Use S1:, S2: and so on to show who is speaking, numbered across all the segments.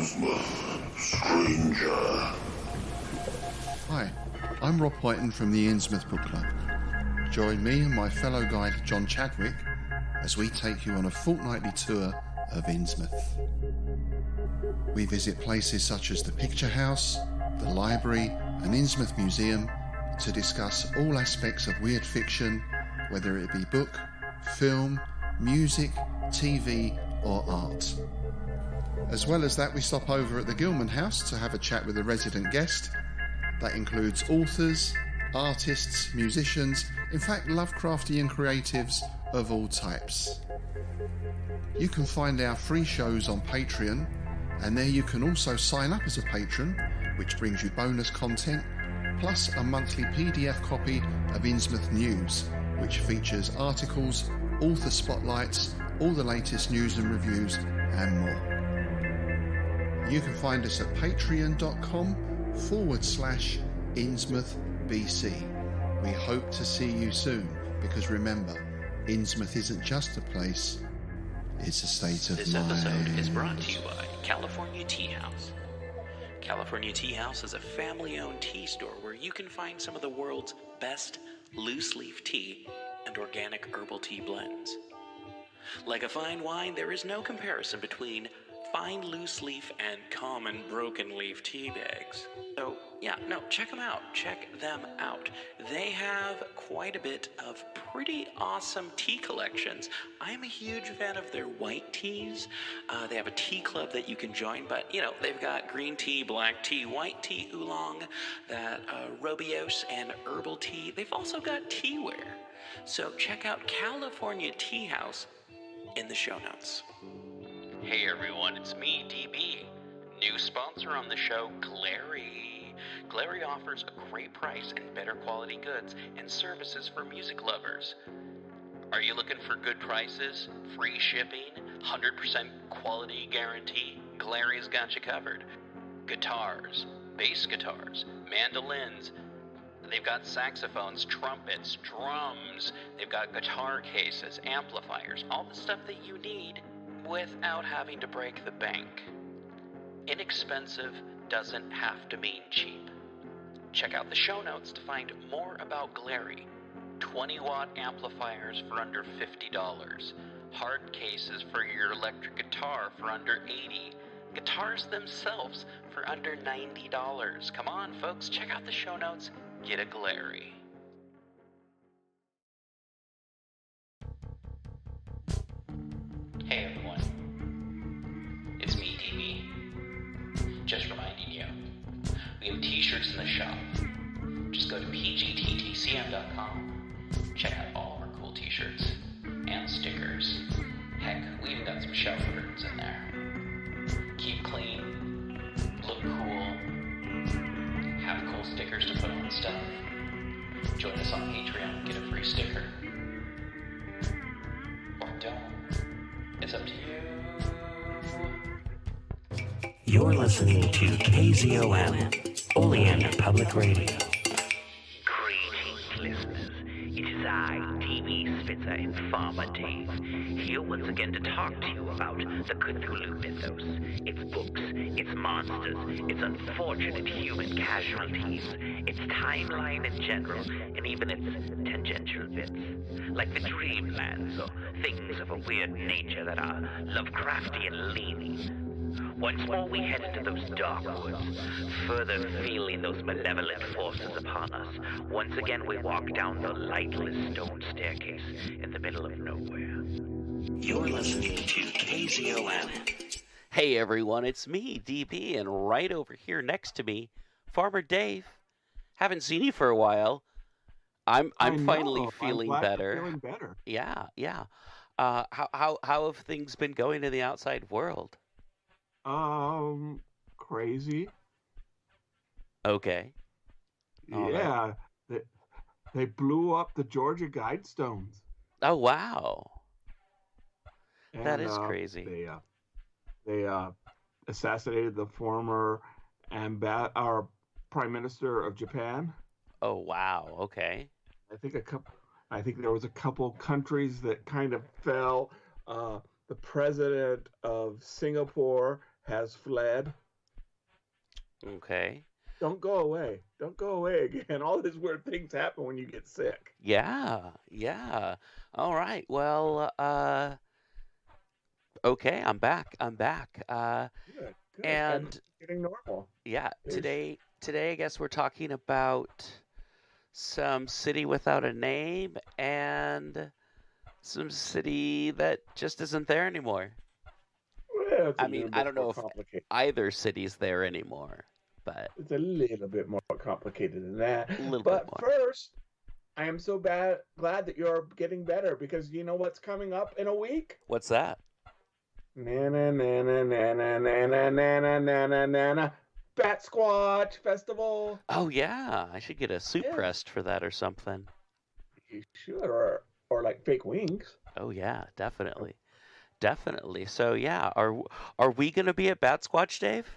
S1: Innsmouth, stranger.
S2: Hi, I'm Rob Whiten from the Innsmouth Book Club. Join me and my fellow guide John Chadwick as we take you on a fortnightly tour of Innsmouth. We visit places such as the Picture House, the Library and Innsmouth Museum to discuss all aspects of weird fiction, whether it be book, film, music, TV or art. As well as that, we stop over at the Gilman House to have a chat with a resident guest. That includes authors, artists, musicians, in fact Lovecraftian creatives of all types. You can find our free shows on Patreon, and there you can also sign up as a patron, which brings you bonus content, plus a monthly PDF copy of Innsmouth News, which features articles, author spotlights, all the latest news and reviews, and more. You can find us at patreon.com/InnsmouthBC. We hope to see you soon, because remember, Innsmouth isn't just a place, it's a state of mind.
S3: This episode is brought to you by California Tea House. California Tea House is a family-owned tea store where you can find some of the world's best loose-leaf tea and organic herbal tea blends. Like a fine wine, there is no comparison between fine loose leaf and common broken leaf tea bags. So check them out. Check them out. They have quite a bit of pretty awesome tea collections. I'm a huge fan of their white teas. They have a tea club that you can join, but they've got green tea, black tea, white tea, oolong, that Robios and herbal tea. They've also got teaware. So check out California Tea House in the show notes. Hey everyone, it's me, DB. New sponsor on the show, Glarry. Glarry offers a great price and better quality goods and services for music lovers. Are you looking for good prices, free shipping, 100% quality guarantee? Glarry's got you covered. Guitars, bass guitars, mandolins. They've got saxophones, trumpets, drums. They've got guitar cases, amplifiers, all the stuff that you need without having to break the bank. Inexpensive doesn't have to mean cheap. Check out the show notes to find more about Glarry. 20-watt amplifiers for under $50. Hard cases for your electric guitar for under $80. Guitars themselves for under $90. Come on, folks, check out the show notes. Get a Glarry. Hey everyone, it's me, DB. Just reminding you, we have t-shirts in the shop. Just go to pgttcm.com. Check out all of our cool t-shirts and stickers. Heck, we even got some shelf curtains in there. Keep clean, look cool, have cool stickers to put on stuff. Join us on Patreon, get a free sticker. Or don't. It's up to you.
S4: You're listening to KZOM, Oleander Public Radio.
S5: Greetings, listeners. It is I, TV Spitzer and Farmer Dave, here once again to talk to you about the Cthulhu mythos, its books, its monsters, its unfortunate human casualties, its timeline in general, and even its tangential bits, like the dreamlands or things of a weird nature that are Lovecraftian leaning. Once more we head into those dark woods, further feeling those malevolent forces upon us. Once again we walk down the lightless stone staircase in the middle of nowhere.
S4: You're listening to KZOM.
S3: Hey everyone, it's me, DB, and right over here next to me, Farmer Dave. Haven't seen you for a while. I'm finally feeling better.
S6: Feeling better.
S3: Yeah. How have things been going in the outside world?
S6: Crazy.
S3: Okay.
S6: Yeah, they blew up the Georgia Guidestones.
S3: Oh wow.
S6: And,
S3: that is crazy.
S6: They assassinated the former our Prime Minister of Japan.
S3: Oh wow. Okay.
S6: I think there was a couple countries that kind of fell. The president of Singapore has fled.
S3: Okay.
S6: Don't go away. Don't go away again. All these weird things happen when you get sick.
S3: Yeah. Yeah. All right. Well, okay, I'm back. I'm back.
S6: Good. Good.
S3: And
S6: getting normal.
S3: yeah,
S6: There's-
S3: today I guess we're talking about some city without a name and some city that just isn't there anymore.
S6: Well, it's a
S3: I mean,
S6: little
S3: I
S6: bit
S3: don't know
S6: more
S3: if
S6: complicated.
S3: either city's there anymore, but
S6: It's a little bit more complicated than that.
S3: a little
S6: But
S3: bit more.
S6: first, I am so glad that you're getting better because you know what's coming up in a week?
S3: What's that?
S6: Na na na na na na na na na na na na na. Bat Squatch Festival.
S3: Oh yeah, I should get a suit
S6: Yeah.
S3: pressed for that or something.
S6: You should, or like fake wings.
S3: Oh yeah, definitely, definitely. So yeah, are we gonna be at Bat Squatch, Dave?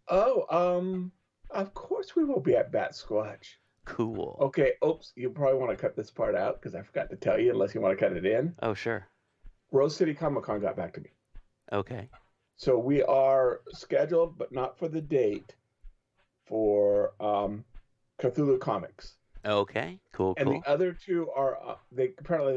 S6: Oh, of course we will be at Bat Squatch.
S3: Cool.
S6: Okay, oops, you probably want to cut this part out because I forgot to tell you, unless you want to cut it in.
S3: Oh sure.
S6: Rose City Comic Con got back to me.
S3: Okay.
S6: So we are scheduled, but not for the date, for Cthulhu Comics.
S3: Okay. Cool.
S6: And
S3: Cool.
S6: the other two are, they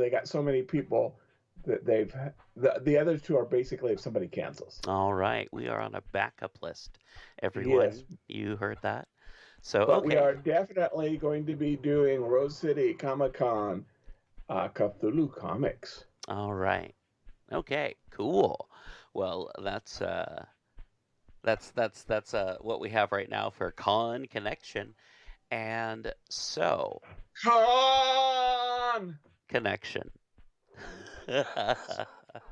S6: got so many people that the other two are basically if somebody cancels.
S3: All right, we are on a backup list. Everyone,
S6: Yes.
S3: you heard that? So
S6: But
S3: okay.
S6: we are definitely going to be doing Rose City Comic Con Cthulhu Comics.
S3: All right. Okay. Cool. Well, that's what we have right now for Con Connection, and so
S6: Con!
S3: Connection.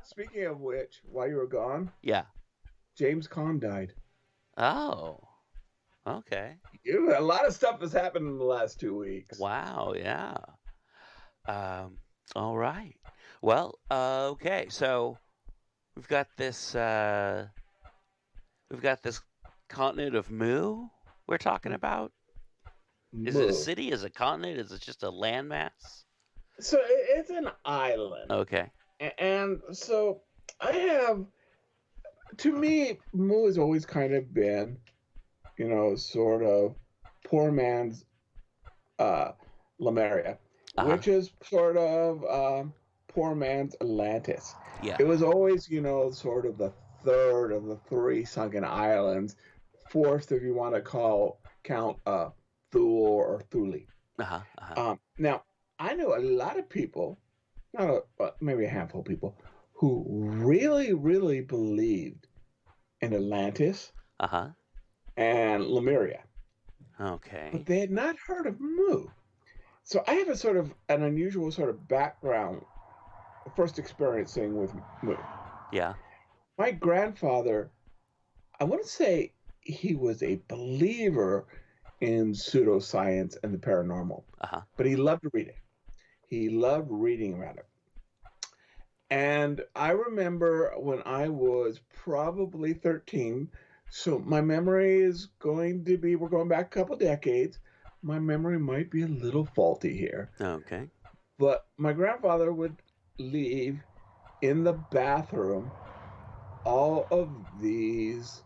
S6: Speaking of which, while you were gone,
S3: Yeah.
S6: James Caan died.
S3: Oh. Okay.
S6: A lot of stuff has happened in the last 2 weeks.
S3: Wow. Yeah. All right. Well. Okay. So we've got this. We've got this continent of Mu we're talking about. Is it a city? Is it a continent? Is it just a landmass?
S6: So it's an island.
S3: Okay.
S6: And so I have, to me, Mu has always kind of been, sort of poor man's Lemuria, which is sort of poor man's Atlantis.
S3: Yeah.
S6: It was always, sort of the third of the three sunken islands, fourth if you want to count Thule or Thule. Now, I know a lot of people, maybe a handful of people, who really, really believed in Atlantis and Lemuria.
S3: Okay.
S6: But they had not heard of Mu. So I have a sort of an unusual sort of background, first experiencing with Mu.
S3: Yeah.
S6: My grandfather, I want to say he was a believer in pseudoscience and the paranormal, but he loved reading. He loved reading about it. And I remember when I was probably 13, so my memory is going to be, we're going back a couple decades. My memory might be a little faulty here.
S3: Okay.
S6: But my grandfather would leave in the bathroom all of these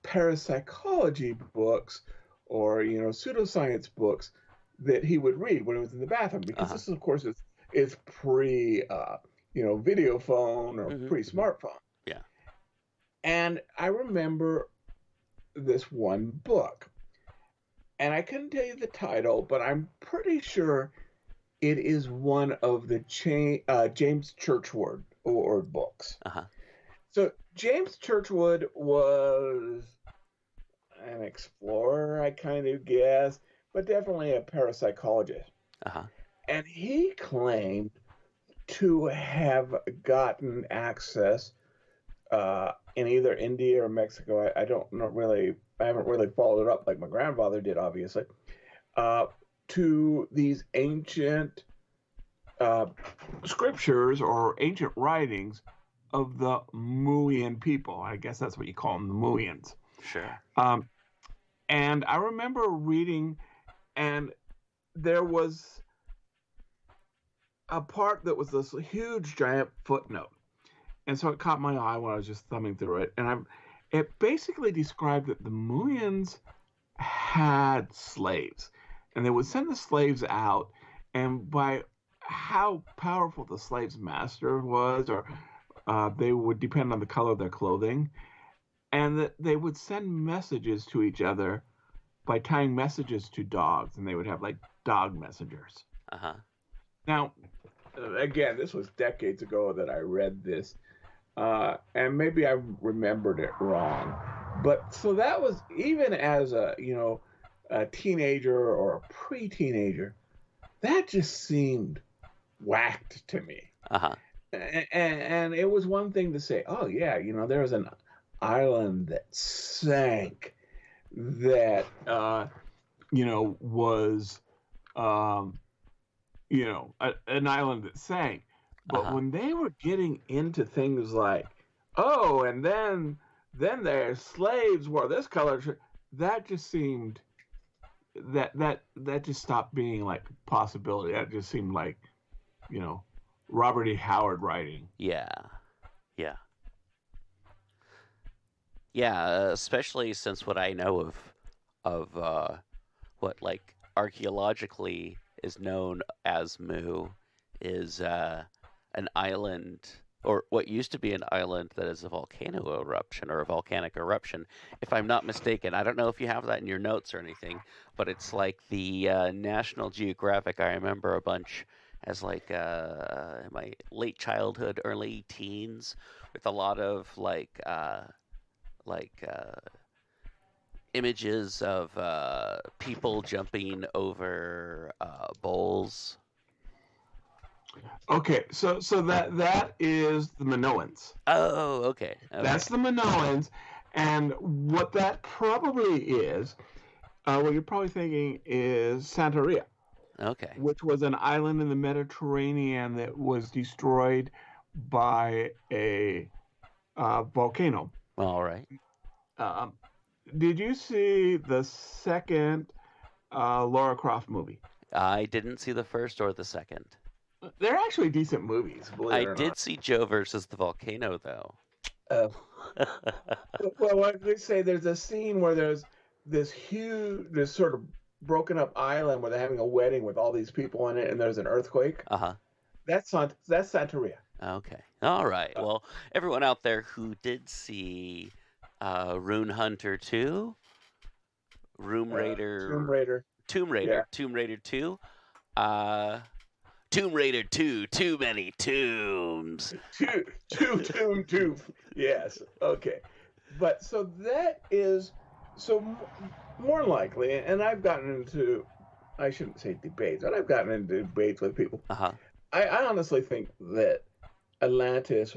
S6: parapsychology books or, pseudoscience books that he would read when he was in the bathroom. Because this, of course, is pre, video phone or pre-smartphone.
S3: Yeah.
S6: And I remember this one book. And I couldn't tell you the title, but I'm pretty sure it is one of the James Churchward books. So James Churchward was an explorer, I kind of guess, but definitely a parapsychologist. And he claimed to have gotten access in either India or Mexico. I don't know really. I haven't really followed it up like my grandfather did, obviously, to these ancient scriptures or ancient writings of the Muian people. I guess that's what you call them, the Muians.
S3: Sure.
S6: And I remember reading, and there was a part that was this huge, giant footnote. And so it caught my eye when I was just thumbing through it. And it basically described that the Mayans had slaves. And they would send the slaves out. And by how powerful the slave's master was, or they would depend on the color of their clothing. And that they would send messages to each other by tying messages to dogs. And they would have like dog messengers.
S3: Uh-huh.
S6: Now, again, this was decades ago that I read this. And maybe I remembered it wrong. But so that was, even as a teenager or a pre-teenager, that just seemed whacked to me.
S3: Uh-huh.
S6: And it was one thing to say, oh yeah, there was an island that sank that was an island that sank. But when they were getting into things like, oh, and then their slaves wore this color, that just seemed that just stopped being like a possibility. That just seemed like, Robert E. Howard writing.
S3: Yeah. Yeah, especially since what I know of what like archaeologically is known as Mu is an island, or what used to be an island that is a volcano eruption or a volcanic eruption, if I'm not mistaken. I don't know if you have that in your notes or anything, but it's like the National Geographic. I remember a bunch as like my late childhood, early teens, with a lot of like images of people jumping over bowls.
S6: Okay, so that is the Minoans.
S3: Oh, okay.
S6: That's the Minoans, and what that probably is, what you're probably thinking is Santeria.
S3: Okay.
S6: Which was an island in the Mediterranean that was destroyed by a volcano.
S3: All right.
S6: Did you see the second Lara Croft movie?
S3: I didn't see the first or the second.
S6: They're actually decent movies.
S3: I did see Joe versus the volcano, though.
S6: Well, what they say, there's a scene where there's this sort of broken up island where they're having a wedding with all these people in it, and there's an earthquake. That's Santeria.
S3: Okay. All right. Well, everyone out there who did see Rune Hunter 2, Tomb Raider
S6: Yeah.
S3: Tomb Raider 2, Tomb Raider 2, Too Many Tombs.
S6: Tomb. Yes. Okay. But so that is, more likely, and I've gotten into, I shouldn't say debates, but I've gotten into debates with people. I honestly think that Atlantis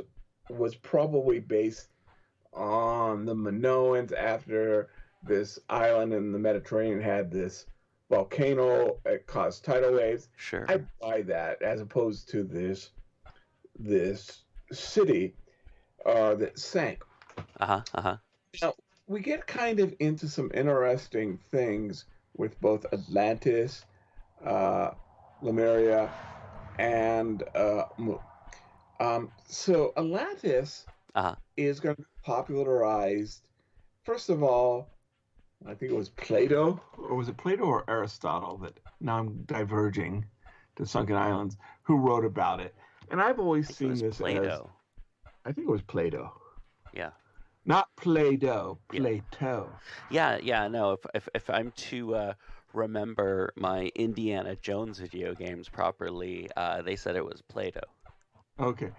S6: was probably based on the Minoans after this island in the Mediterranean had this volcano. It caused tidal waves.
S3: Sure.
S6: I buy that, as opposed to this city that sank. Now, we get kind of into some interesting things with both Atlantis, Lemuria, and Mu. So Atlantis is going to be popularized, first of all, I think it was Plato, or was it Plato or Aristotle, that now I'm diverging to Sunken Islands, who wrote about it. And I've always seen this
S3: Plato.
S6: as, I think it was Plato.
S3: Yeah.
S6: Not Play-Doh, Plato.
S3: Yeah, no, if I'm to remember my Indiana Jones video games properly, they said it was Plato.
S6: Okay.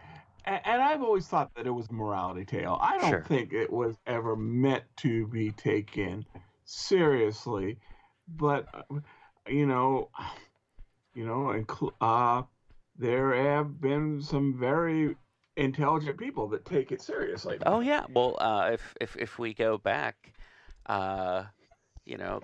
S6: And I've always thought that it was a morality tale. I don't think it was ever meant to be taken seriously, but there have been some very intelligent people that take it seriously.
S3: Oh yeah, well, if we go back, a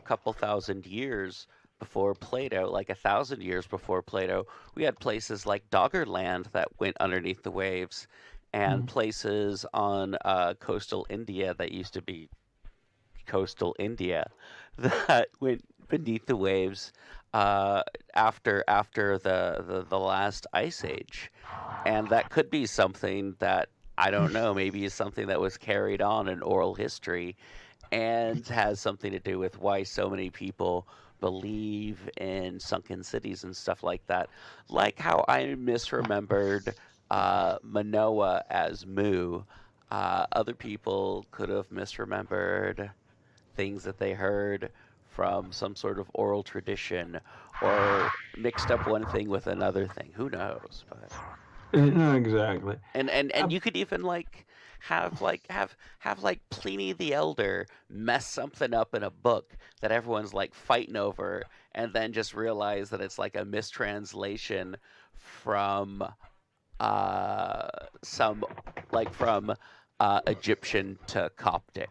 S3: couple thousand years before Plato, like 1,000 years before Plato, we had places like Doggerland that went underneath the waves, and places on coastal India that used to be coastal India that went beneath the waves after the last ice age, and that could be something that I don't know, maybe it's something that was carried on in oral history and has something to do with why so many people believe in sunken cities and stuff like that. Like how I misremembered Manoa as Mu. Other people could have misremembered things that they heard from some sort of oral tradition or mixed up one thing with another thing. Who knows? But
S7: Exactly.
S3: and you could even have Pliny the Elder mess something up in a book that everyone's like fighting over, and then just realize that it's like a mistranslation from some from Egyptian to Coptic,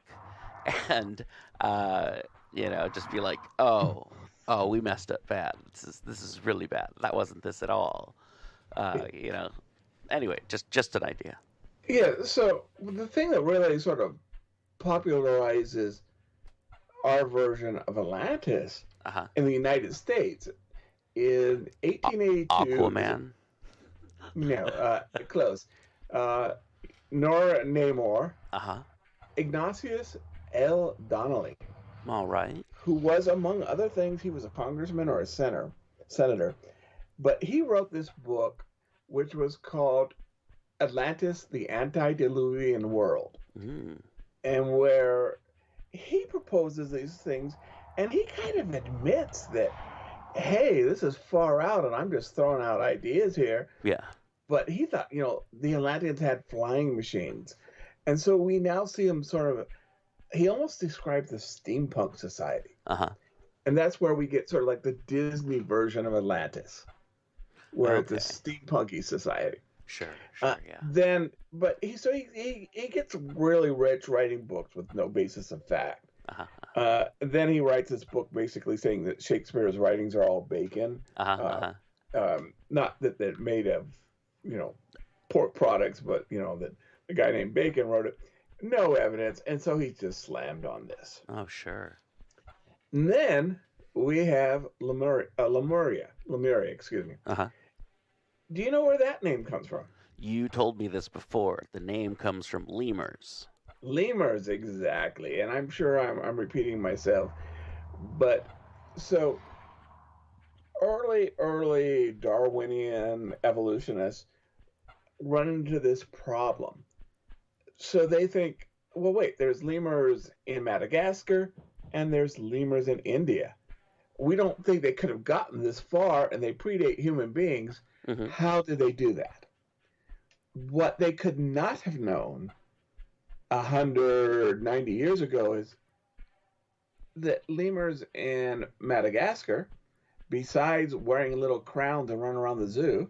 S3: and just be like, oh, we messed up bad. This is really bad. That wasn't this at all. Anyway, just an idea.
S6: Yeah, so the thing that really sort of popularizes our version of Atlantis in the United States in 1882.
S3: Aquaman?
S6: No, close. Nora Namor. Ignatius L. Donnelly.
S3: All right.
S6: Who was, among other things, he was a congressman or a senator. But he wrote this book, which was called Atlantis, the Antediluvian World. And where he proposes these things, and he kind of admits that, hey, this is far out, and I'm just throwing out ideas here.
S3: Yeah.
S6: But he thought, the Atlanteans had flying machines. And so we now see him he almost describes the steampunk society. And that's where we get sort of like the Disney version of Atlantis, where it's a steampunky society.
S3: Sure, yeah.
S6: He gets really rich writing books with no basis of fact. Then he writes this book basically saying that Shakespeare's writings are all bacon. Not that they're made of, pork products, but, that a guy named Bacon wrote it. No evidence. And so he's just slammed on this.
S3: Oh, sure.
S6: And then we have Lemuria, excuse me. Do you know where that name comes from?
S3: You told me this before. The name comes from lemurs.
S6: Lemurs, exactly. And I'm sure I'm repeating myself. But so early Darwinian evolutionists run into this problem. So they think, well, wait, there's lemurs in Madagascar and there's lemurs in India. We don't think they could have gotten this far, and they predate human beings. How did they do that? What they could not have known 190 years ago is that lemurs in Madagascar, besides wearing little crowns and running around the zoo,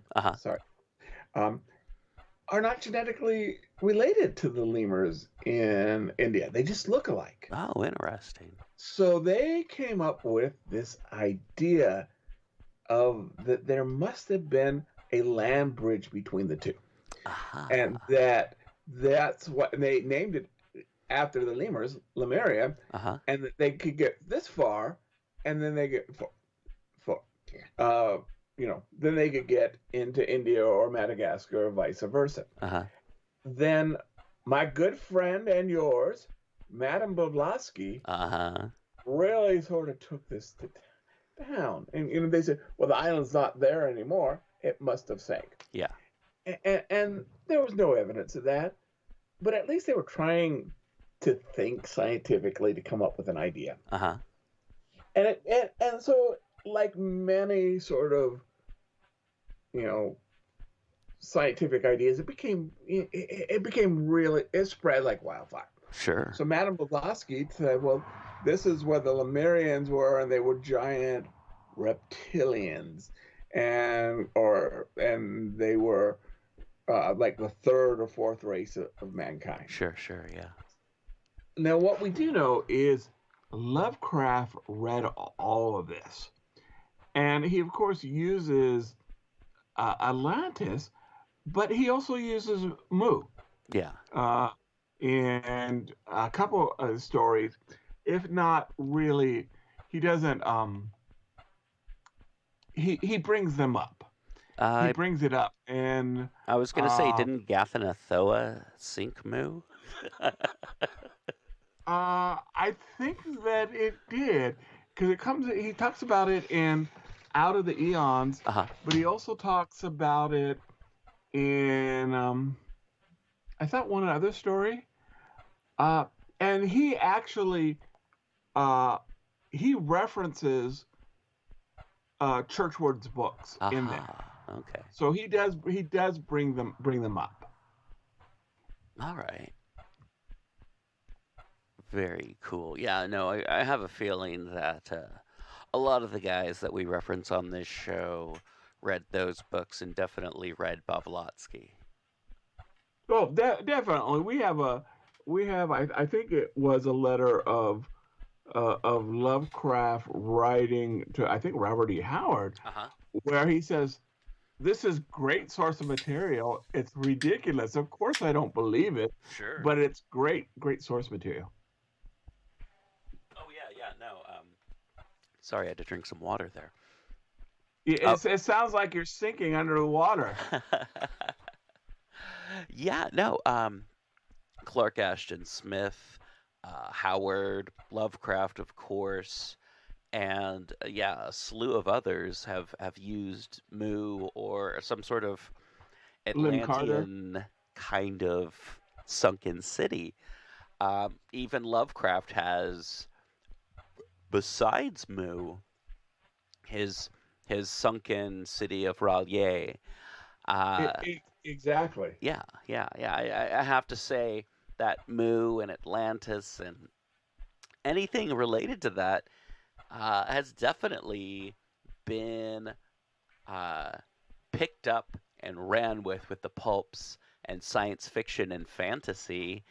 S6: are not genetically related to the lemurs in India. They just look alike.
S3: Oh, interesting.
S6: So they came up with this idea of that there must have been a land bridge between the two. And that's what, and they named it after the lemurs, Lemuria, and that they could get this far, and then they get then they could get into India or Madagascar or vice versa. Then my good friend and yours, Madame Blavatsky, really sort of took this down. And they said, well, the island's not there anymore. It must have sank.
S3: Yeah.
S6: And there was no evidence of that. But at least they were trying to think scientifically to come up with an idea. And so, like many sort of, scientific ideas, it spread like wildfire.
S3: Sure.
S6: So Madame Blavatsky said, well, this is where the Lemurians were, and they were giant reptilians, and they were like the third or fourth race of mankind.
S3: Sure, yeah.
S6: Now, what we do know is Lovecraft read all of this, and he, of course, uses Atlantis, but he also uses Mu.
S3: Yeah.
S6: And a couple of stories, if not really, he doesn't. He brings them up, he
S8: I
S6: brings it up, and
S8: I was gonna say, didn't Ghathanathoa sink Moo?
S6: I think that it did, because it comes. He talks about it in Out of the Eons,
S8: Uh-huh.
S6: but he also talks about it in I thought one other story. And he actually he references Churchward's books in there,
S8: Okay.
S6: so he does bring them up.
S8: All right. Very cool. Yeah, no, I have a feeling that a lot of the guys that we reference on this show read those books and definitely read Pavlotsky.
S6: Oh, definitely. We have. I think it was a letter of Lovecraft writing to, I think, Robert E. Howard,
S8: Uh-huh.
S6: where he says, "This is great source of material. It's ridiculous. Of course, I don't believe it,
S8: Sure.
S6: but it's great source material."
S8: Oh yeah, no. Sorry, I had to drink some water there.
S6: It sounds like you're sinking under the water.
S8: Yeah, no. Clark Ashton Smith, Howard, Lovecraft, of course, and a slew of others have used Mu or some sort of Atlantean kind of sunken city. Even Lovecraft has, besides Mu, his sunken city of R'lyeh.
S6: Exactly.
S8: Yeah. I have to say that Mu and Atlantis and anything related to that has definitely been picked up and ran with the pulps and science fiction and fantasy,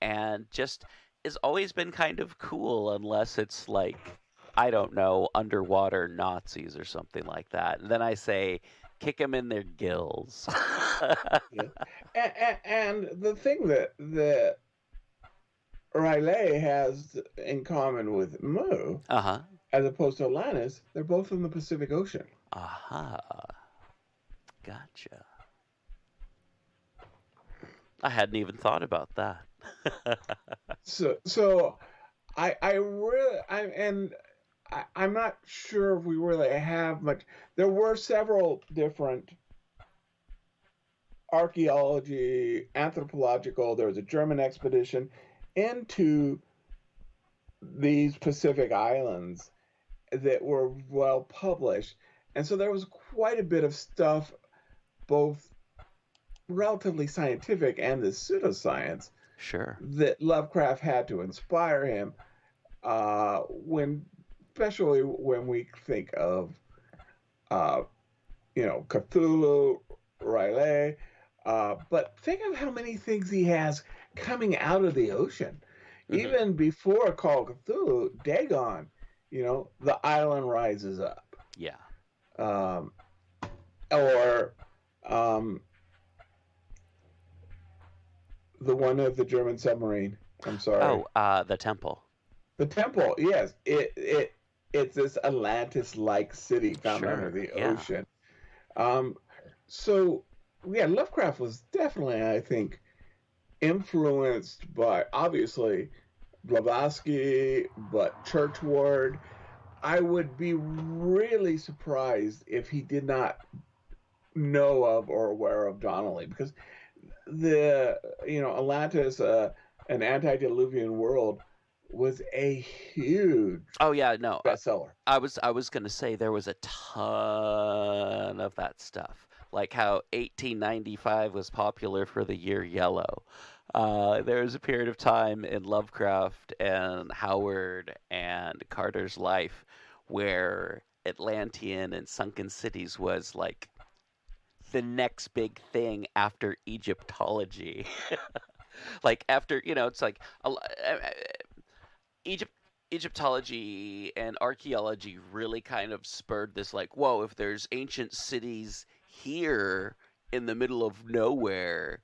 S8: and just has always been kind of cool, unless it's like, I don't know, underwater Nazis or something like that. And then I say, kick them in their gills.
S6: Yeah. And the thing that R'lyeh has in common with Mu, as opposed to Atlantis, they're both in the Pacific Ocean.
S8: Gotcha. I hadn't even thought about that.
S6: So I'm not sure if we really have much. There were several different archaeology, anthropological. There was a German expedition into these Pacific islands that were well published, and so there was quite a bit of stuff, both relatively scientific and the pseudoscience, that Lovecraft had to inspire him. Especially when we think of, Cthulhu, R'lyeh, but think of how many things he has coming out of the ocean. Even before Call of Cthulhu, Dagon, the island rises up.
S8: Yeah.
S6: Or the one of the German submarine. I'm sorry.
S8: Oh, the temple.
S6: The temple, yes. It's this Atlantis-like city found under the ocean. Lovecraft was definitely, I think, influenced by, obviously, Blavatsky, but Churchward. I would be really surprised if he did not know of or aware of Donnelly, because Atlantis, an antediluvian world, was a huge bestseller.
S8: I was gonna say there was a ton of that stuff, like how 1895 was popular for the year yellow. There was a period of time in Lovecraft and Howard and Carter's life where Atlantean and sunken cities was like the next big thing after Egyptology. Like after, it's like Egyptology and archaeology really kind of spurred this, like, whoa, if there's ancient cities here in the middle of nowhere,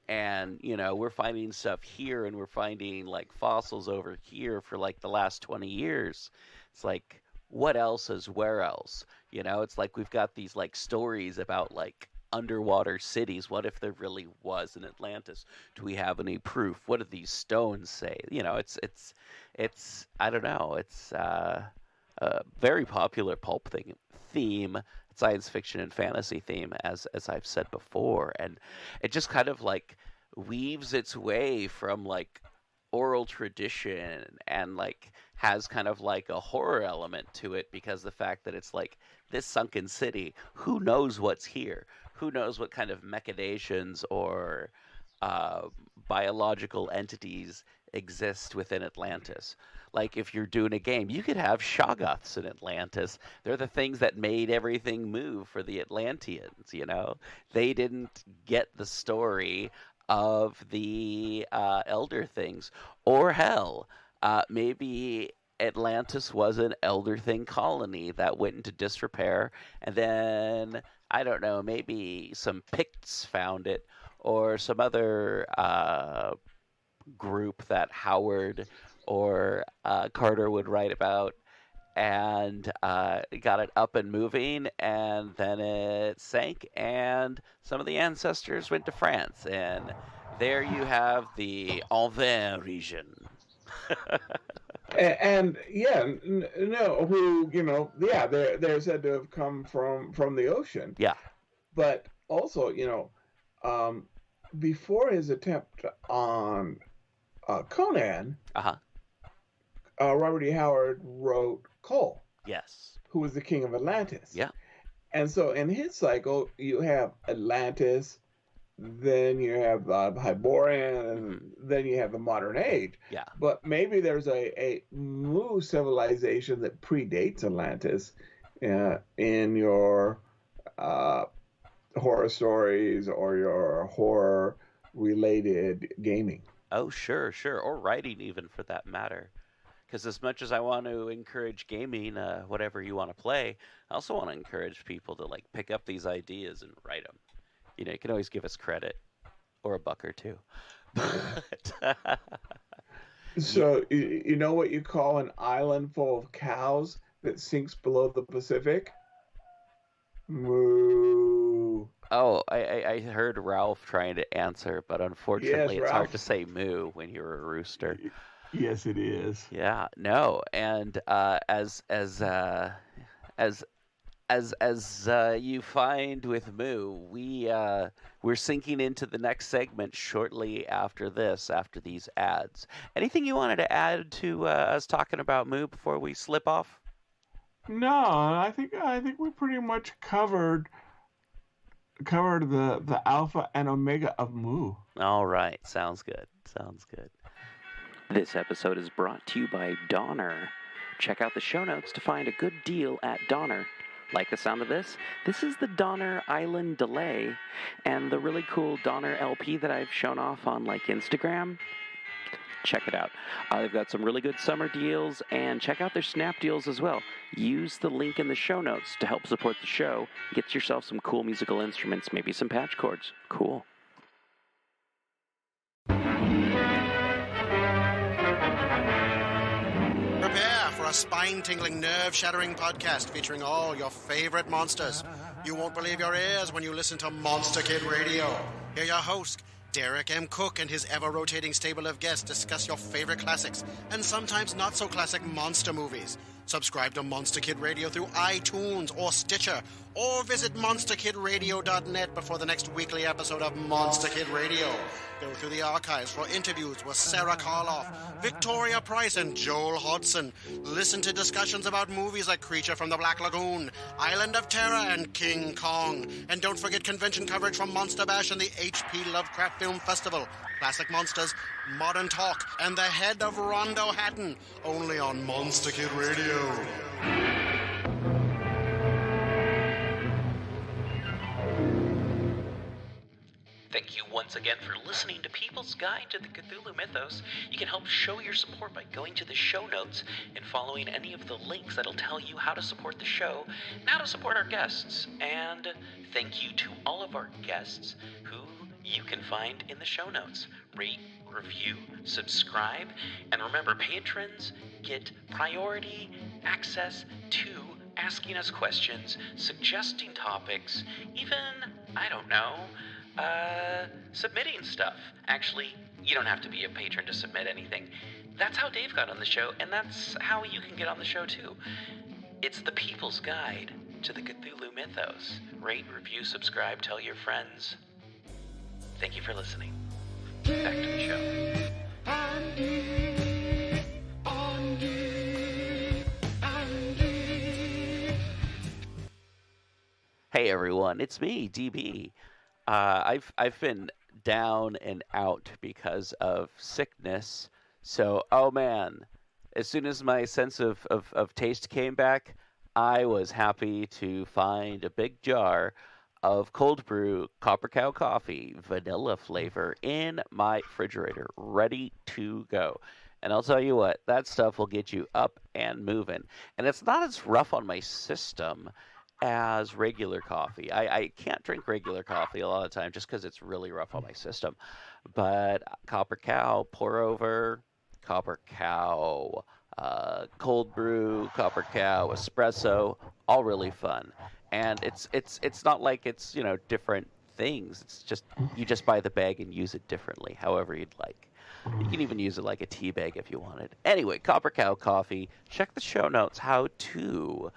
S8: and we're finding stuff here, and we're finding like fossils over here for like the last 20 years, it's like, what else is where else? You know, it's like we've got these like stories about like underwater cities. What if there really was an Atlantis? Do we have any proof? What do these stones say? You know, it's I don't know. It's a very popular pulp theme, science fiction and fantasy theme, as I've said before, and it just kind of like weaves its way from like oral tradition and like has kind of like a horror element to it, because the fact that it's like this sunken city, who knows what's here, who knows what kind of machinations or biological entities exist within Atlantis. Like if you're doing a game, you could have Shoggoths in Atlantis. They're the things that made everything move for the Atlanteans, you know? They didn't get the story of the Elder Things. Or hell, maybe Atlantis was an Elder Thing colony that went into disrepair, and then, I don't know, maybe some Picts found it, or some other group that Howard or Carter would write about, and got it up and moving, and then it sank, and some of the ancestors went to France, and there you have the Anvers region.
S6: And yeah, no, who, you know, yeah, they're said to have come from the ocean.
S8: Yeah.
S6: But also, you know, before his attempt on Conan, Robert E. Howard wrote Cole.
S8: Yes.
S6: Who was the king of Atlantis.
S8: Yeah.
S6: And so in his cycle, you have Atlantis, then you have Hyborian, and then you have the modern age.
S8: Yeah.
S6: But maybe there's a Mu civilization that predates Atlantis in your horror stories or your horror-related gaming.
S8: Oh, sure. Or writing, even, for that matter. Because as much as I want to encourage gaming, whatever you want to play, I also want to encourage people to like pick up these ideas and write them. You know, you can always give us credit, or a buck or two.
S6: So you know what you call an island full of cows that sinks below the Pacific? Moo.
S8: Oh, I heard Ralph trying to answer, but unfortunately,
S6: Yes,
S8: it's hard
S6: Ralph.
S8: to say moo when you're a rooster.
S7: Yes, it is.
S8: Yeah, no, and as you find with Moo, we're sinking into the next segment shortly after this, after these ads. Anything you wanted to add to us talking about Moo before we slip off?
S7: No, I think we pretty much covered the alpha and omega of Moo.
S8: All right, sounds good. This episode is brought to you by Donner. Check out the show notes to find a good deal at Donner. Like the sound of this? This is the Donner Island Delay, and the really cool Donner LP that I've shown off on like Instagram. Check it out. They've got some really good summer deals, and check out their snap deals as well. Use the link in the show notes to help support the show. Get yourself some cool musical instruments, maybe some patch cords. Cool.
S9: Prepare for a spine-tingling, nerve-shattering podcast featuring all your favorite monsters. You won't believe your ears when you listen to Monster Kid Radio. Hear your host, Derek M. Cook, and his ever-rotating stable of guests discuss your favorite classics and sometimes not-so-classic monster movies. Subscribe to Monster Kid Radio through iTunes or Stitcher, or visit monsterkidradio.net before the next weekly episode of Monster Kid Radio. Go through the archives for interviews with Sarah Karloff, Victoria Price, and Joel Hodgson. Listen to discussions about movies like Creature from the Black Lagoon, Island of Terror, and King Kong. And don't forget convention coverage from Monster Bash and the HP Lovecraft Film Festival, Classic Monsters, Modern Talk, and the head of Rondo Hatton, only on Monster Kid Radio.
S3: Thank you once again for listening to People's Guide to the Cthulhu Mythos. You can help show your support by going to the show notes and following any of the links that'll tell you how to support the show and how to support our guests. And thank you to all of our guests who you can find in the show notes. Rate, review, subscribe, and remember, patrons get priority access to asking us questions, suggesting topics, even, I don't know, submitting stuff. Actually, you don't have to be a patron to submit anything. That's how Dave got on the show, and that's how you can get on the show too. It's the people's guide to the Cthulhu mythos. Rate, review, subscribe, tell your friends. Thank you for listening. Back to the show.
S8: Hey everyone, it's me, DB. I've been down and out because of sickness. So, oh man, as soon as my sense of taste came back, I was happy to find a big jar of cold brew Copper Cow coffee, vanilla flavor, in my refrigerator, ready to go. And I'll tell you what, that stuff will get you up and moving. And it's not as rough on my system as regular coffee. I can't drink regular coffee a lot of the time just because it's really rough on my system. But Copper Cow, pour over, Copper Cow, cold brew, Copper Cow, espresso, all really fun. And it's not like it's, different things. It's just, you just buy the bag and use it differently, however you'd like. You can even use it like a tea bag if you wanted. Anyway, Copper Cow coffee. Check the show notes how to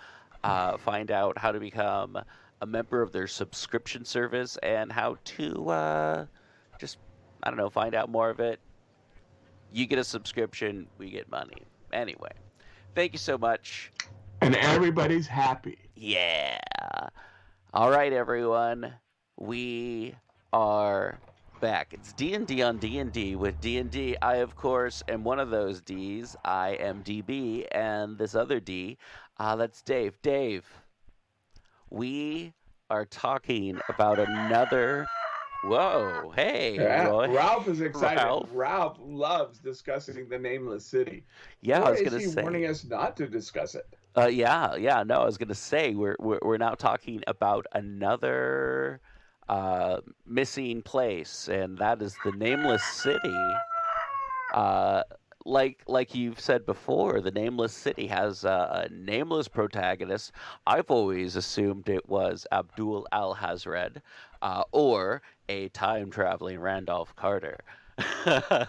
S8: find out how to become a member of their subscription service and how to find out more of it. You get a subscription, we get money. Anyway, thank you so much.
S6: And everybody's happy.
S8: Yeah. All right, everyone. We are back. It's D&D on D&D with D&D. I, of course, am one of those Ds. I am DB, and this other D, that's Dave. Dave, we are talking about another... Whoa, hey,
S6: Yeah,
S8: Roy.
S6: Ralph is excited.
S8: Ralph.
S6: Ralph loves discussing the Nameless City.
S8: Yeah,
S6: or
S8: I was
S6: is
S8: going to
S6: he
S8: say.
S6: warning us not to discuss it?
S8: Yeah. No, I was going to say we're now talking about another missing place, and that is the Nameless City. Like you've said before, the Nameless City has a nameless protagonist. I've always assumed it was Abdul Al-Hazred, or a time-traveling Randolph Carter.
S6: Yeah,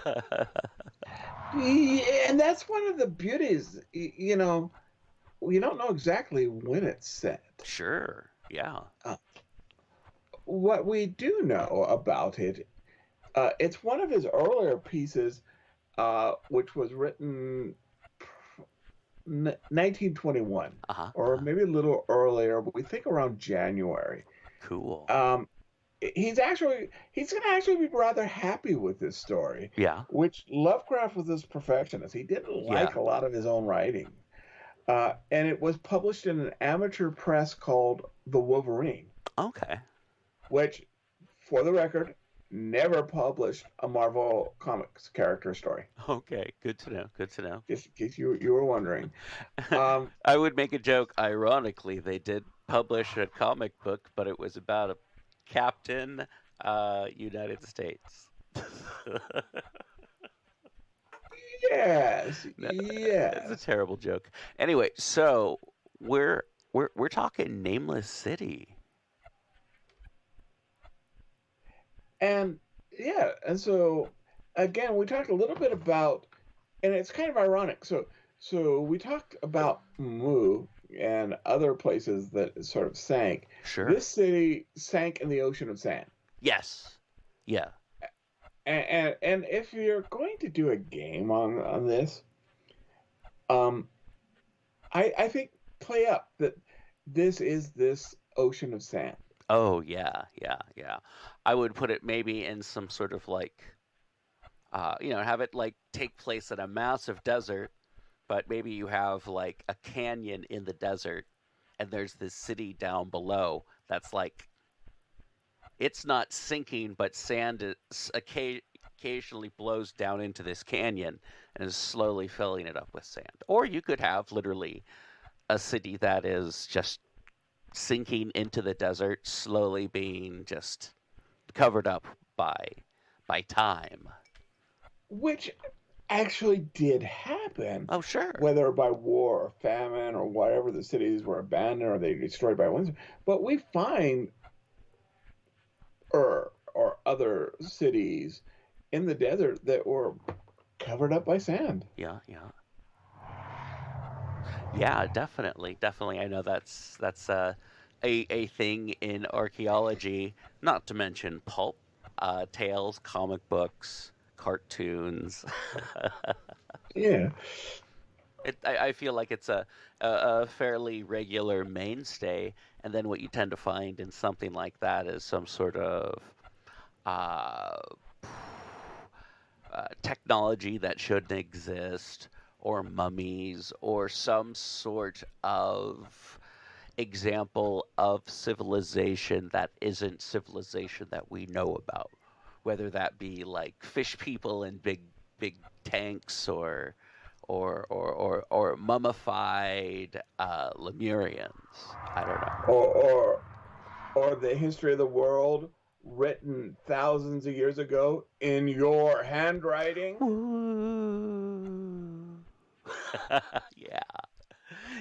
S6: and that's one of the beauties. We don't know exactly when it's set.
S8: Sure, yeah.
S6: What we do know about it, it's one of his earlier pieces, which was written 1921, or maybe a little earlier, but we think around January.
S8: Cool.
S6: He's going to actually be rather happy with this story.
S8: Yeah.
S6: Which Lovecraft was his perfectionist. He didn't like a lot of his own writing. And it was published in an amateur press called The Wolverine.
S8: Okay.
S6: Which, for the record, never published a Marvel Comics character story.
S8: Okay, good to know.
S6: Just in case you were wondering.
S8: I would make a joke. Ironically, they did publish a comic book, but it was about a Captain United States.
S6: Yes.
S8: It's a terrible joke. Anyway, so we're talking Nameless City.
S6: And so again, we talked a little bit about, and it's kind of ironic. So we talked about Mu and other places that sort of sank.
S8: Sure.
S6: This city sank in the ocean of sand.
S8: Yes. Yeah.
S6: And if you're going to do a game on this, I think play up that this is this ocean of sand.
S8: Oh yeah. I would put it maybe in some sort of like, have it like take place in a massive desert, but maybe you have like a canyon in the desert, and there's this city down below that's like, it's not sinking, but sand occasionally blows down into this canyon and is slowly filling it up with sand. Or you could have literally a city that is just sinking into the desert, slowly being just covered up by time.
S6: Which actually did happen.
S8: Oh, sure.
S6: Whether by war or famine or whatever, the cities were abandoned or they destroyed by winds. But we find or other cities in the desert that were covered up by sand.
S8: Yeah, definitely. I know that's a thing in archaeology. Not to mention pulp, tales, comic books, cartoons.
S6: Yeah.
S8: I feel like it's a fairly regular mainstay, and then what you tend to find in something like that is some sort of technology that shouldn't exist, or mummies, or some sort of example of civilization that isn't civilization that we know about, whether that be like fish people in big tanks or mummified Lemurians. I don't know.
S6: Or the history of the world written thousands of years ago in your handwriting.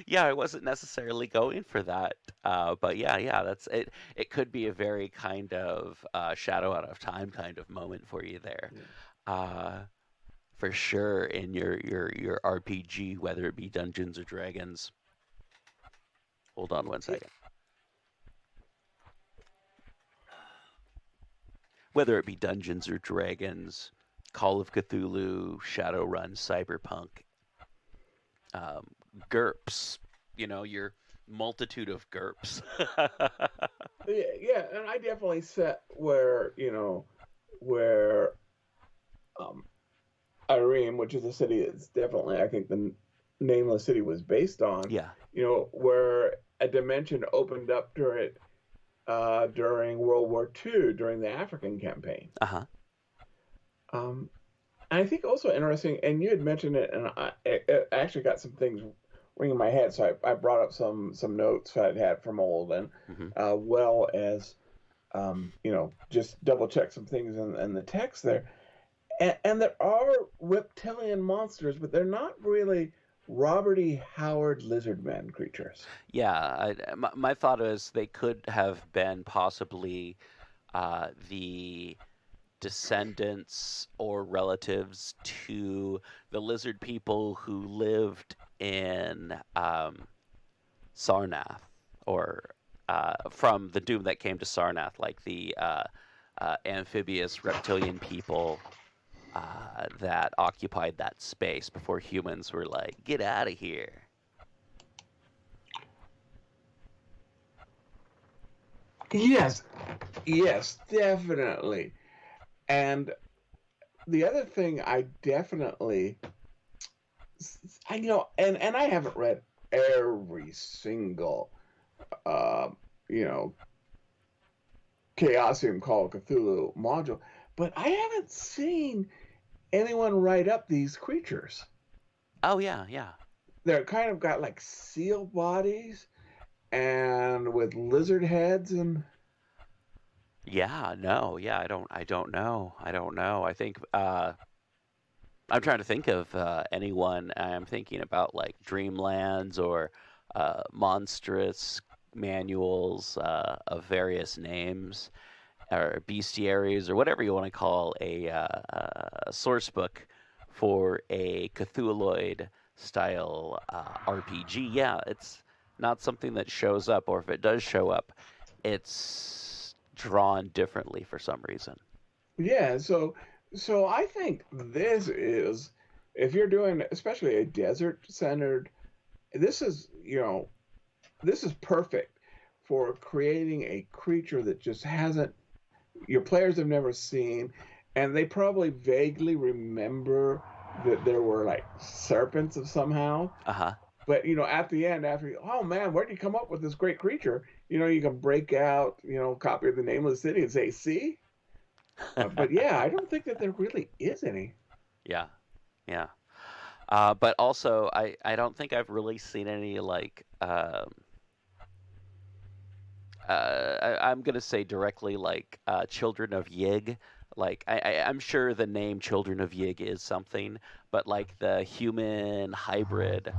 S8: Yeah, I wasn't necessarily going for that, but yeah, that's it. It could be a very kind of shadow out of time kind of moment for you there. For sure, in your RPG, whether it be Dungeons or Dragons. Hold on one second. Whether it be Dungeons or Dragons, Call of Cthulhu, Shadowrun, Cyberpunk, GURPS, your multitude of GURPS.
S6: Yeah, and I definitely set where Irene, which is a city that's definitely, I think, the Nameless City was based on.
S8: Yeah.
S6: Where a dimension opened up during World War II, during the African campaign. And I think also interesting, and you had mentioned it, and I actually got some things ringing in my head, so I brought up some notes I'd had from old, and well as just double check some things in the text there. And there are reptilian monsters, but they're not really Robert E. Howard lizardmen creatures.
S8: Yeah, my thought is they could have been possibly the descendants or relatives to the lizard people who lived in Sarnath, or from the doom that came to Sarnath, like the amphibious reptilian people that occupied that space before humans were like, get out of here.
S6: Yes, definitely. And the other thing I definitely, and I haven't read every single, Chaosium Call of Cthulhu module, but I haven't seen anyone write up these creatures.
S8: Oh, yeah.
S6: They're kind of got like seal bodies and with lizard heads and...
S8: I don't know. I think I'm trying to think of anyone. I'm thinking about like Dreamlands or monstrous manuals of various names, or bestiaries, or whatever you want to call a source book for a Cthulhuoid style RPG. Yeah, it's not something that shows up, or if it does show up, it's drawn differently for some reason. Yeah,
S6: so I think this is, if you're doing especially a desert-centered, this is perfect for creating a creature that just your players have never seen, and they probably vaguely remember that there were like serpents of somehow. But at the end, oh man, where did you come up with this great creature? You can break out, a copy of the Nameless City and say, see? But yeah, I don't think that there really is any.
S8: Yeah. But also, I don't think I've really seen any like I'm gonna say directly like Children of Yig. Like I'm sure the name Children of Yig is something, but like the human hybrid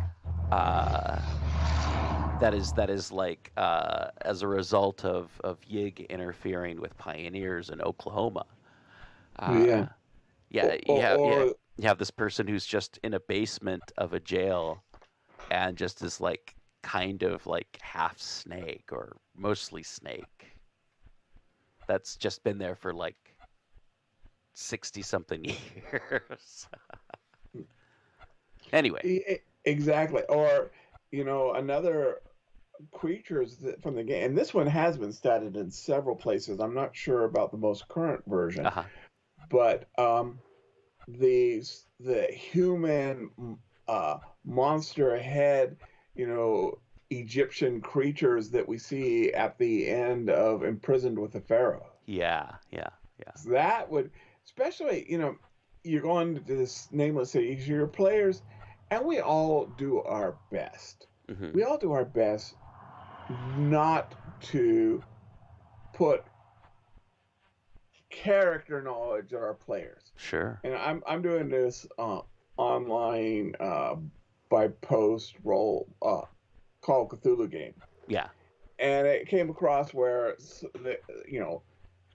S8: that is like as a result of Yig interfering with pioneers in Oklahoma.
S6: Yeah.
S8: Yeah,
S6: Or
S8: you have this person who's just in a basement of a jail, and just is like kind of like half snake or mostly snake. That's just been there for like 60-something years. Anyway,
S6: exactly. Or another creatures from the game, and this one has been stated in several places. I'm not sure about the most current version, but the human monster head, Egyptian creatures that we see at the end of Imprisoned with the Pharaoh.
S8: Yeah.
S6: So that would, especially, you're going to this Nameless City, your players, and we all do our best.
S8: Mm-hmm.
S6: We all do our best not to put character knowledge of our players.
S8: Sure.
S6: And I'm doing this online by post role Call of Cthulhu game.
S8: Yeah.
S6: And it came across where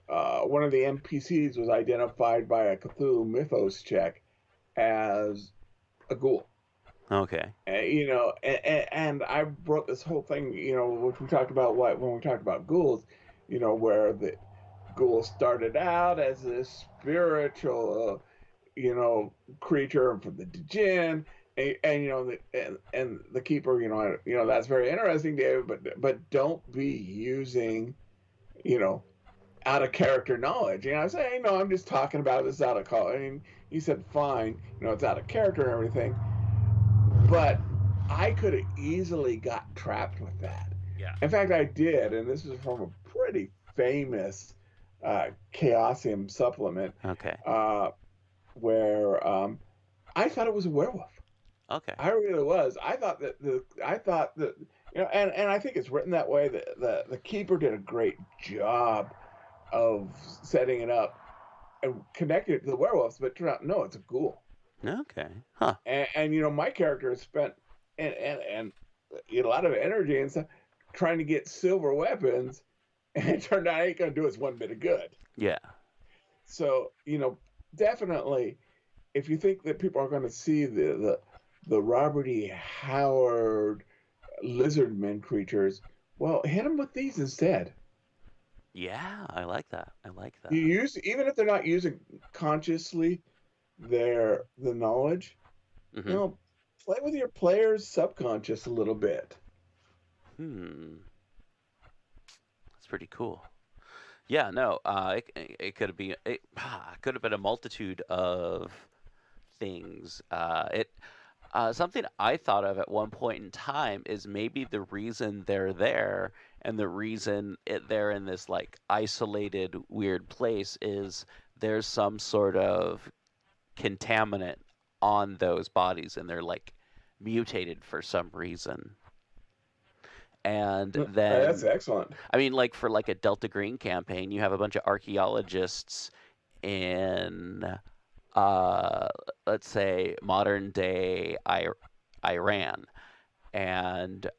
S6: one of the NPCs was identified by a Cthulhu Mythos check as a ghoul.
S8: Okay.
S6: And I brought this whole thing, which we talked about when we talked about ghouls, where the ghoul started out as this spiritual, creature from the djinn, and the keeper, that's very interesting, David, but don't be using, out of character knowledge. I say, no, I'm just talking about this out of college. I mean, he said, fine, it's out of character and everything. But I could have easily got trapped with that.
S8: Yeah.
S6: In fact, I did, and this is from a pretty famous Chaosium supplement.
S8: Okay.
S6: Where I thought it was a werewolf.
S8: Okay.
S6: I really was. I thought that and I think it's written that way. The keeper did a great job of setting it up and connecting it to the werewolves, but it turned out, no, it's a ghoul.
S8: Okay. Huh.
S6: And my character has spent and a lot of energy and stuff trying to get silver weapons, and it turned out it ain't gonna do us one bit of good.
S8: Yeah.
S6: So definitely, if you think that people are going to see the Robert E. Howard lizardmen creatures, well, hit them with these instead.
S8: Yeah, I like that.
S6: You use, even if they're not using consciously the knowledge,
S8: Mm-hmm.
S6: Play with your player's subconscious a little bit.
S8: That's pretty cool. Yeah, no, it could have been a multitude of things. Something I thought of at one point in time is maybe the reason they're there and the reason they're in this like isolated weird place is there's some sort of contaminant on those bodies and they're like mutated for some reason. And then
S6: that's excellent.
S8: I mean, like for like a Delta Green campaign, you have a bunch of archaeologists in, let's say, modern day Iran, and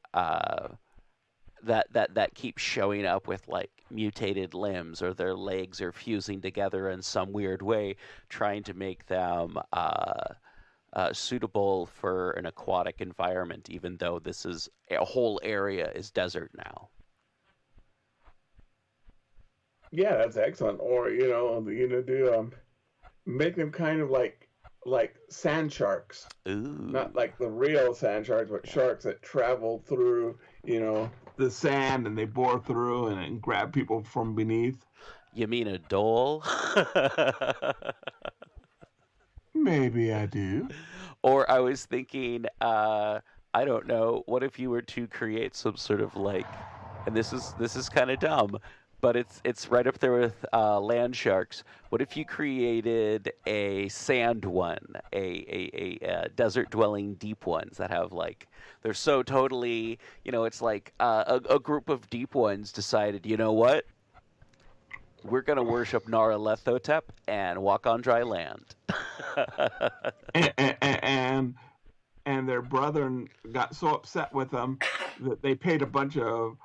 S8: that keeps showing up with like mutated limbs or their legs are fusing together in some weird way, trying to make them suitable for an aquatic environment, even though this is a whole area is desert now.
S6: Yeah, that's excellent. Or do make them kind of like sand sharks.
S8: Ooh.
S6: Not like the real sand sharks, but sharks that travel through the sand and they bore through and grab people from beneath.
S8: You mean a dole?
S6: Maybe I do.
S8: Or I was thinking, I don't know, what if you were to create some sort of like, and this is kind of dumb, but it's right up there with land sharks. What if you created a sand one, a desert dwelling deep ones that have like they're so totally, it's like a group of deep ones decided, you know what? We're going to worship Nyarlathotep and walk on dry land.
S7: and their brethren got so upset with them that they paid a bunch of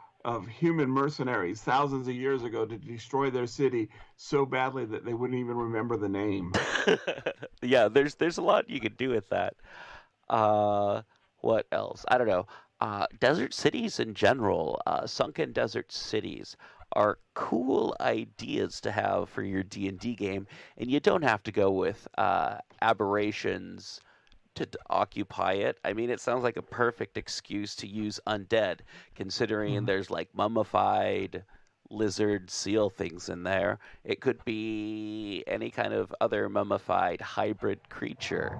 S7: human mercenaries thousands of years ago to destroy their city so badly that they wouldn't even remember the name.
S8: Yeah, there's a lot you could do with that. What else? I don't know. Desert cities in general, sunken desert cities are cool ideas to have for your D&D game, and you don't have to go with aberrations to occupy it. I mean, it sounds like a perfect excuse to use undead, considering there's like mummified lizard seal things in there. It could be any kind of other mummified hybrid creature.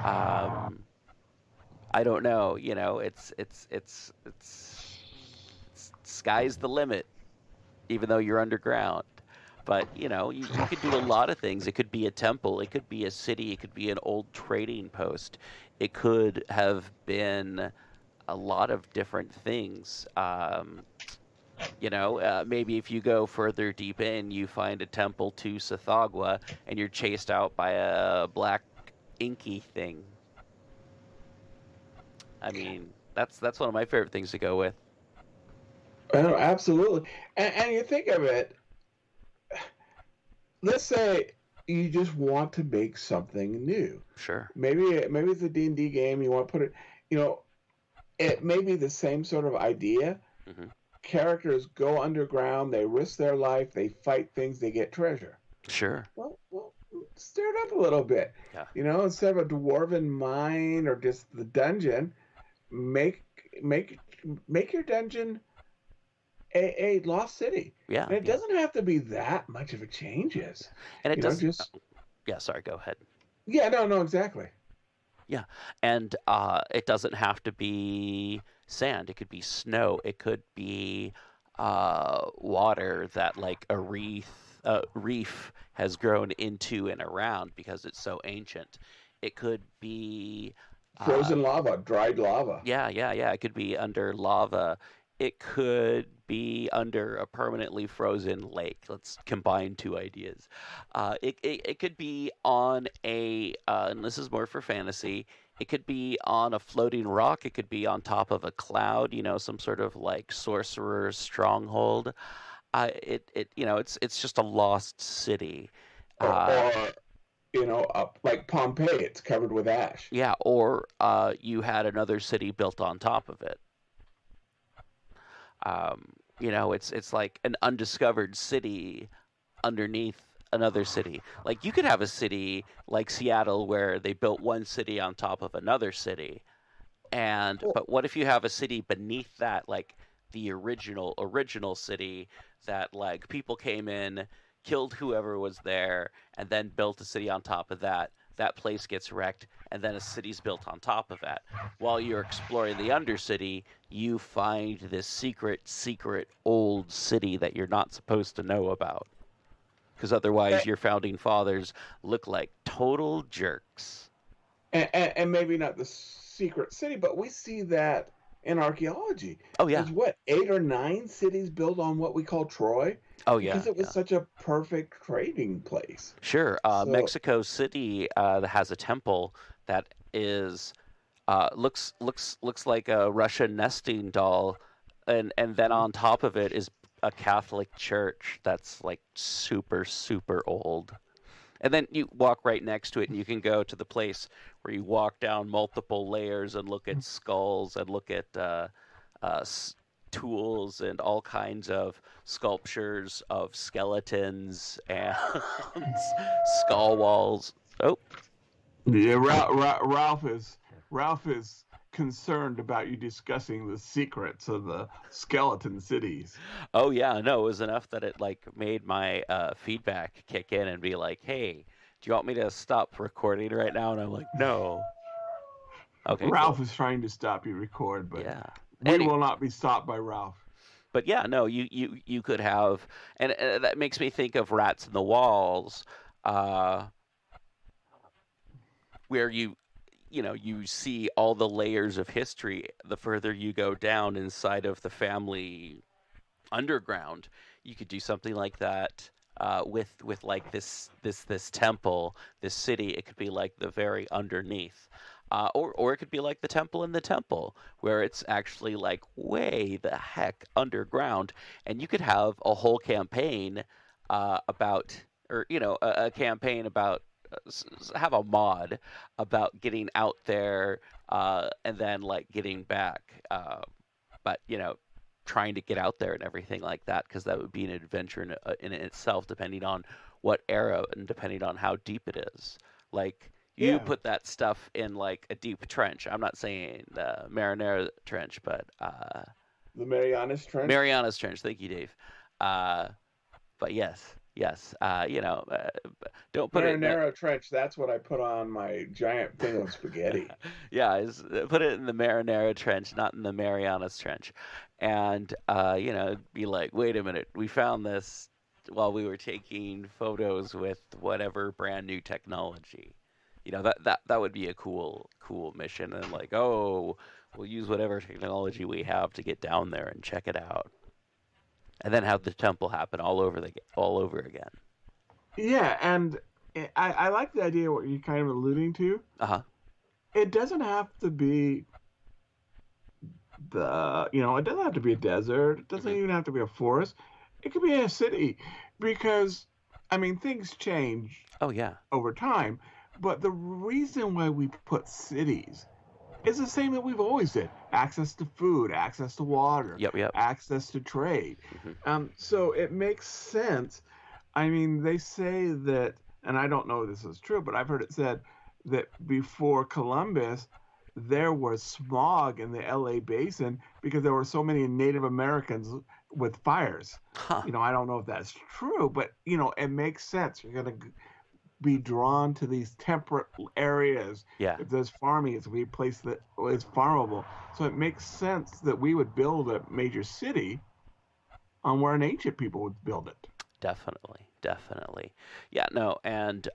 S8: I don't know. It's sky's the limit, even though you're underground. But, you could do a lot of things. It could be a temple. It could be a city. It could be an old trading post. It could have been a lot of different things. Maybe if you go further deep in, you find a temple to Sathagwa, and you're chased out by a black inky thing. I mean, that's one of my favorite things to go with.
S6: Oh, absolutely. And you think of it, let's say you just want to make something new.
S8: Sure.
S6: Maybe it's a D&D game. You want to put it, it may be the same sort of idea.
S8: Mm-hmm.
S6: Characters go underground. They risk their life. They fight things. They get treasure.
S8: Sure.
S6: Well, stir it up a little bit.
S8: Yeah.
S6: Instead of a dwarven mine or just the dungeon, make your dungeon a lost city.
S8: Yeah.
S6: And it doesn't have to be that much of a changes.
S8: And it doesn't. Yeah. Sorry. Go ahead.
S6: Yeah. No. Exactly.
S8: Yeah. And it doesn't have to be sand. It could be snow. It could be water that like a reef has grown into and around because it's so ancient. It could be
S6: frozen lava, dried lava.
S8: Yeah. It could be under lava. It could be under a permanently frozen lake. Let's combine two ideas. It could be on and this is more for fantasy, it could be on a floating rock. It could be on top of a cloud, some sort of like sorcerer's stronghold. It's just a lost city.
S6: Or like Pompeii, it's covered with ash.
S8: Yeah, or you had another city built on top of it. It's like an undiscovered city underneath another city. Like you could have a city like Seattle where they built one city on top of another city. But what if you have a city beneath that, like the original city that like people came in, killed whoever was there, and then built a city on top of that. That place gets wrecked, and then a city's built on top of that. While you're exploring the Undercity, you find this secret old city that you're not supposed to know about. Because otherwise your founding fathers look like total jerks.
S6: And maybe not the secret city, but we see that in archaeology.
S8: Oh, yeah.
S6: There's 8 or 9 cities built on what we call Troy?
S8: Oh, yeah.
S6: Because it was such a perfect trading place.
S8: Sure. Mexico City has a temple that is looks like a Russian nesting doll, and then on top of it is a Catholic church that's like super, super old. And then you walk right next to it, and you can go to the place where you walk down multiple layers and look at skulls and look at tools and all kinds of sculptures of skeletons and skull walls. Oh,
S7: yeah. Ralph is concerned about you discussing the secrets of the skeleton cities.
S8: Oh yeah, no, it was enough that it like made my feedback kick in and be like, "Hey, do you want me to stop recording right now?" And I'm like, "No." Okay.
S7: Ralph is trying to stop you record, but
S8: yeah.
S7: We will not be stopped by Ralph.
S8: But yeah, no, you could have, and that makes me think of Rats in the Walls, where you see all the layers of history the further you go down inside of the family underground. You could do something like that with like this temple, this city. It could be like the very underneath. Or it could be like the temple in the temple, where it's actually like way the heck underground, and you could have a whole campaign about, or a campaign about, have a mod about getting out there and then like getting back, but trying to get out there and everything like that, because that would be an adventure in itself, depending on what era and depending on how deep it is. Like, you put that stuff in like a deep trench. I'm not saying the Marinara Trench, but
S6: the Marianas Trench.
S8: Marianas Trench. Thank you, Dave. But yes. Don't put
S6: Marinara Trench. That's what I put on my giant thing of spaghetti.
S8: Yeah, put it in the Marinara Trench, not in the Marianas Trench, and be like, wait a minute, we found this while we were taking photos with whatever brand new technology. That would be a cool mission, and like, oh, we'll use whatever technology we have to get down there and check it out, and then have the temple happen all over again.
S7: Yeah, and I like the idea of what you're kind of alluding to. It doesn't have to be it doesn't have to be a desert. It doesn't even have to be a forest. It could be a city, because things change.
S8: Oh yeah.
S7: Over time. But the reason why we put cities is the same that we've always did. Access to food, access to water,
S8: yep.
S7: access to trade. So it makes sense. They say that, and I don't know if this is true, but I've heard it said that before Columbus, there was smog in the LA basin because there were so many Native Americans with fires. I don't know if that's true, but, it makes sense. You're going to be drawn to these temperate areas. If there's farming, it's be a place that is farmable. So it makes sense that we would build a major city on where an ancient people would build it.
S8: Definitely. Yeah, no, and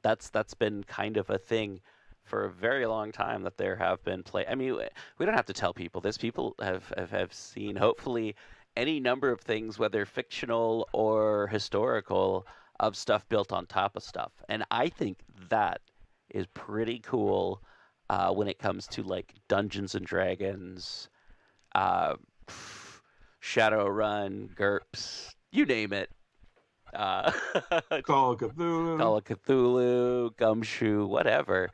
S8: that's been kind of a thing for a very long time, that there have been we don't have to tell people this. People have seen, hopefully, any number of things, whether fictional or historical, of stuff built on top of stuff. And I think that is pretty cool when it comes to like Dungeons and Dragons, Shadowrun, GURPS, you name it.
S7: Call of
S8: Cthulhu, Gumshoe, whatever.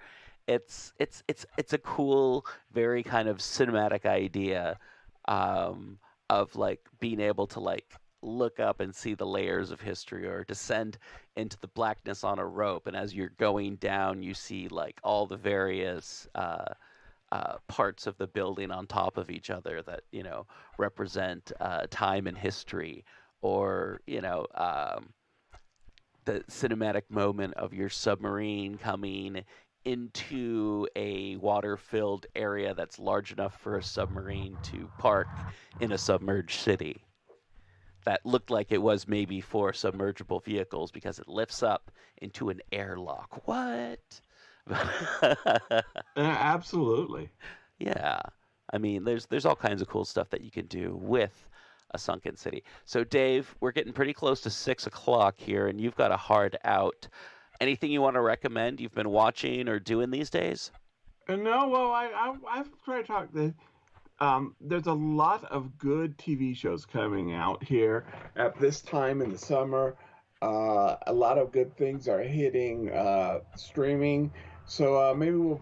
S8: It's a cool, very kind of cinematic idea of like being able to like look up and see the layers of history, or descend into the blackness on a rope, and as you're going down you see like all the various parts of the building on top of each other that represent time and history, or the cinematic moment of your submarine coming into a water-filled area that's large enough for a submarine to park in a submerged city. That looked like it was maybe for submergible vehicles, because it lifts up into an airlock. What?
S7: Absolutely.
S8: Yeah. There's all kinds of cool stuff that you can do with a sunken city. So, Dave, we're getting pretty close to 6 o'clock here, and you've got a hard out. Anything you want to recommend you've been watching or doing these days?
S7: No, well, I've tried to talk to... there's a lot of good TV shows coming out here at this time in the summer. A lot of good things are hitting streaming. So maybe we'll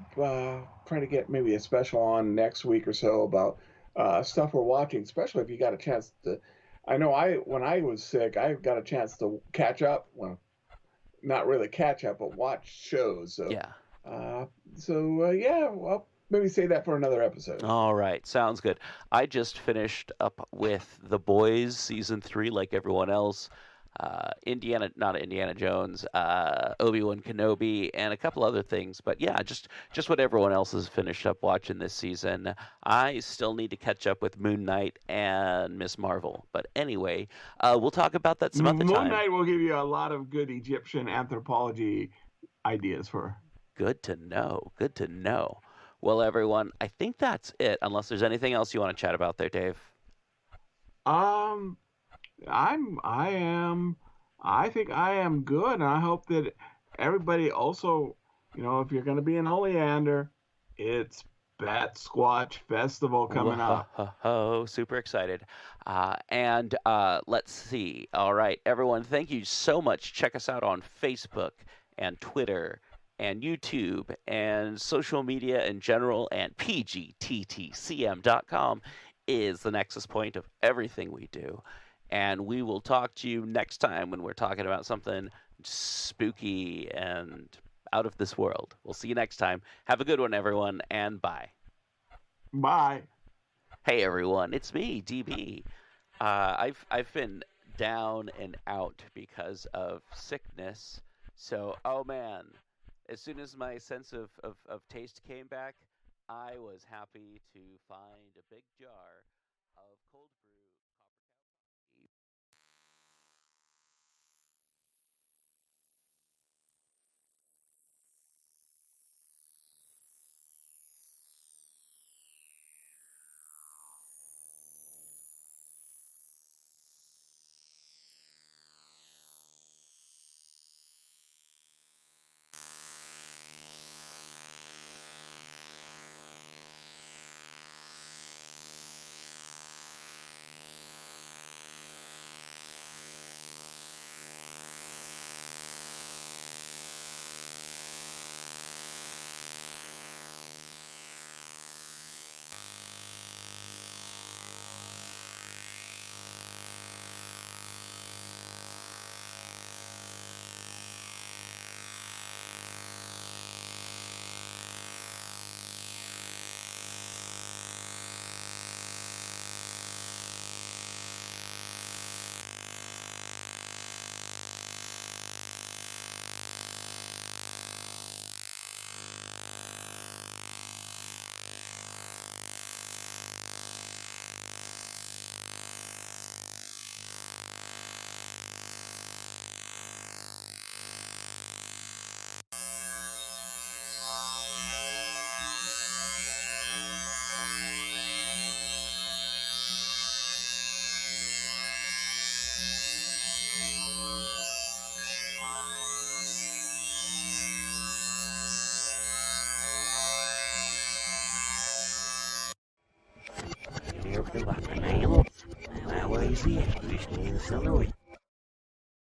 S7: try to get maybe a special on next week or so about stuff we're watching, especially if you got a chance to. I know when I was sick, I got a chance to catch up. Well, not really catch up, but watch shows. So,
S8: yeah.
S7: Well, maybe say that for another episode.
S8: All right. Sounds good. I just finished up with The Boys Season 3, like everyone else. not Indiana Jones, Obi-Wan Kenobi, and a couple other things. But yeah, just what everyone else has finished up watching this season. I still need to catch up with Moon Knight and Miss Marvel. But anyway, we'll talk about that some other time.
S7: Moon Knight will give you a lot of good Egyptian anthropology ideas for.
S8: Good to know. Good to know. Well, everyone, I think that's it. Unless there's anything else you want to chat about there, Dave.
S7: I think I am good, and I hope that everybody also, if you're going to be an Oleander, it's Bat Squatch Festival coming up.
S8: Oh, super excited. And let's see. All right, everyone, thank you so much. Check us out on Facebook and Twitter and YouTube and social media in general, and pgttcm.com is the nexus point of everything we do. And we will talk to you next time when we're talking about something spooky and out of this world. We'll see you next time. Have a good one, everyone, and bye.
S7: Bye.
S8: Hey, everyone, it's me, DB. I've been down and out because of sickness. So, oh man, as soon as my sense of taste came back, I was happy to find a big jar of cold brew.
S4: Salut.